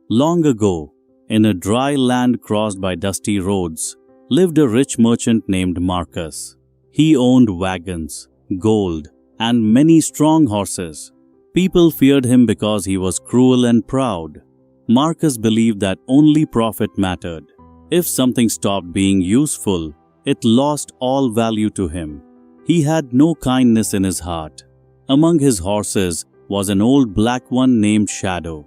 Long ago, in a dry land crossed by dusty roads, lived a rich merchant named Marcus. He owned wagons, gold, and many strong horses. People feared him because he was cruel and proud. Marcus believed that only profit mattered. If something stopped being useful, it lost all value to him. He had no kindness in his heart. Among his horses was an old black one named Shadow.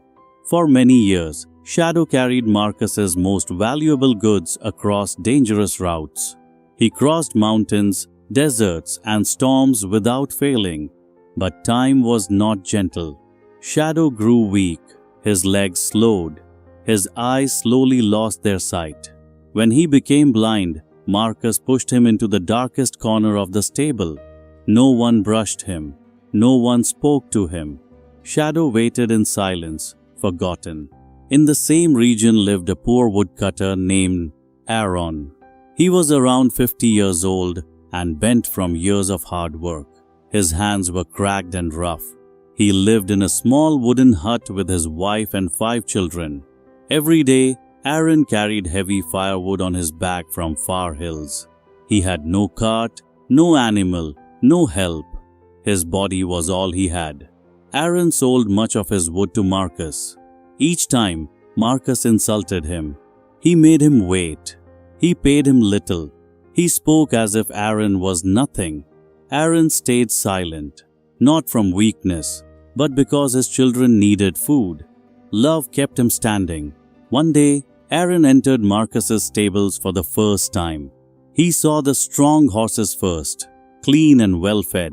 For many years, Shadow carried Marcus's most valuable goods across dangerous routes. He crossed mountains, deserts, and storms without failing. But time was not gentle. Shadow grew weak, his legs slowed, his eyes slowly lost their sight. When he became blind, Marcus pushed him into the darkest corner of the stable. No one brushed him. No one spoke to him. Shadow waited in silence, forgotten. In the same region lived a poor woodcutter named Aaron. He was around 50 years old and bent from years of hard work. His hands were cracked and rough. He lived in a small wooden hut with his wife and 5 children. Every day, Aaron carried heavy firewood on his back from far hills. He had no cart, no animal, no help. His body was all he had. Aaron sold much of his wood to Marcus. Each time, Marcus insulted him. He made him wait. He paid him little. He spoke as if Aaron was nothing. Aaron stayed silent, not from weakness, but because his children needed food. Love kept him standing. One day, Aaron entered Marcus's stables for the first time. He saw the strong horses first, clean and well-fed.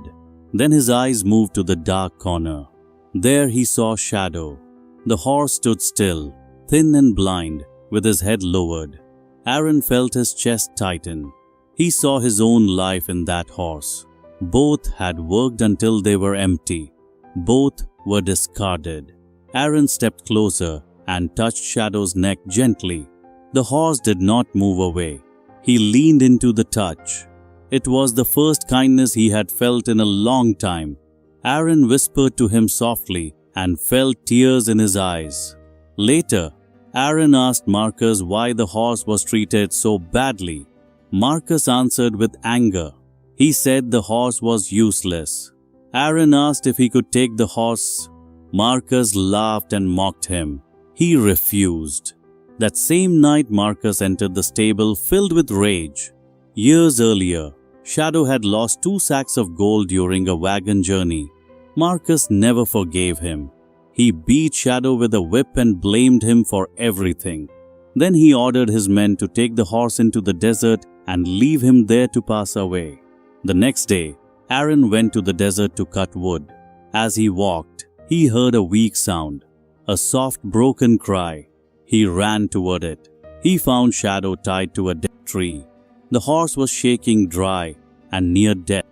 Then his eyes moved to the dark corner. There he saw Shadow. The horse stood still, thin and blind, with his head lowered. Aaron felt his chest tighten. He saw his own life in that horse. Both had worked until they were empty. Both were discarded. Aaron stepped closer and touched Shadow's neck gently. The horse did not move away. He leaned into the touch. It was the first kindness he had felt in a long time. Aaron whispered to him softly and felt tears in his eyes. Later, Aaron asked Marcus why the horse was treated so badly. Marcus answered with anger. He said the horse was useless. Aaron asked if he could take the horse. Marcus laughed and mocked him. He refused. That same night, Marcus entered the stable filled with rage. Years earlier, Shadow had lost 2 sacks of gold during a wagon journey. Marcus never forgave him. He beat Shadow with a whip and blamed him for everything. Then he ordered his men to take the horse into the desert and leave him there to pass away. The next day, Aaron went to the desert to cut wood. As he walked, he heard a weak sound, a soft broken cry. He ran toward it. He found Shadow tied to a dead tree. The horse was shaking dry and near death.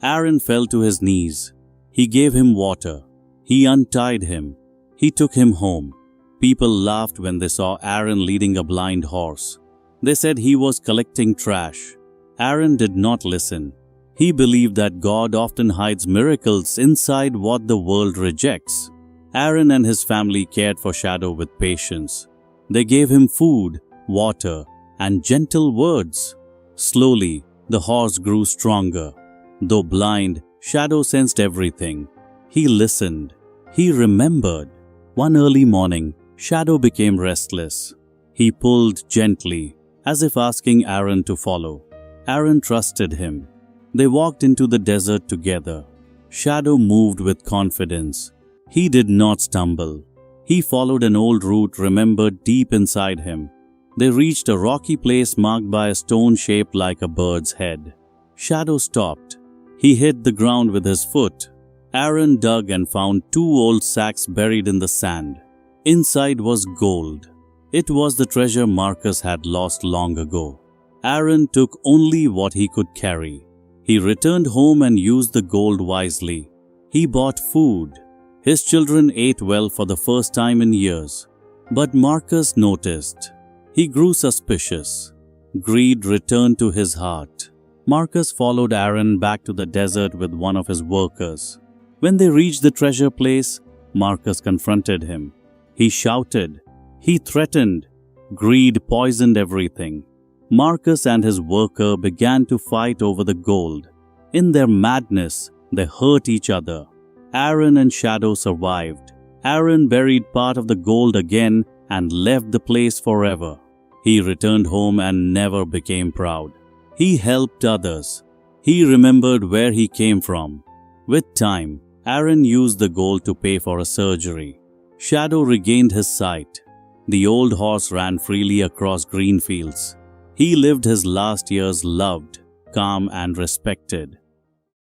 Aaron fell to his knees. He gave him water. He untied him. He took him home. People laughed when they saw Aaron leading a blind horse. They said he was collecting trash. Aaron did not listen. He believed that God often hides miracles inside what the world rejects. Aaron and his family cared for Shadow with patience. They gave him food, water, and gentle words. Slowly, the horse grew stronger. Though blind, Shadow sensed everything. He listened. He remembered. One early morning, Shadow became restless. He pulled gently, as if asking Aaron to follow. Aaron trusted him. They walked into the desert together. Shadow moved with confidence. He did not stumble. He followed an old route remembered deep inside him. They reached a rocky place marked by a stone shaped like a bird's head. Shadow stopped. He hit the ground with his foot. Aaron dug and found 2 old sacks buried in the sand. Inside was gold. It was the treasure Marcus had lost long ago. Aaron took only what he could carry. He returned home and used the gold wisely. He bought food. His children ate well for the first time in years. But Marcus noticed. He grew suspicious. Greed returned to his heart. Marcus followed Aaron back to the desert with one of his workers. When they reached the treasure place, Marcus confronted him. He shouted, He threatened. Greed poisoned everything. Marcus and his worker began to fight over the gold. In their madness, they hurt each other. Aaron and Shadow survived. Aaron buried part of the gold again and left the place forever. He returned home and never became proud. He helped others. He remembered where he came from. With time, Aaron used the gold to pay for a surgery. Shadow regained his sight. The old horse ran freely across green fields. He lived his last years loved, calm and respected.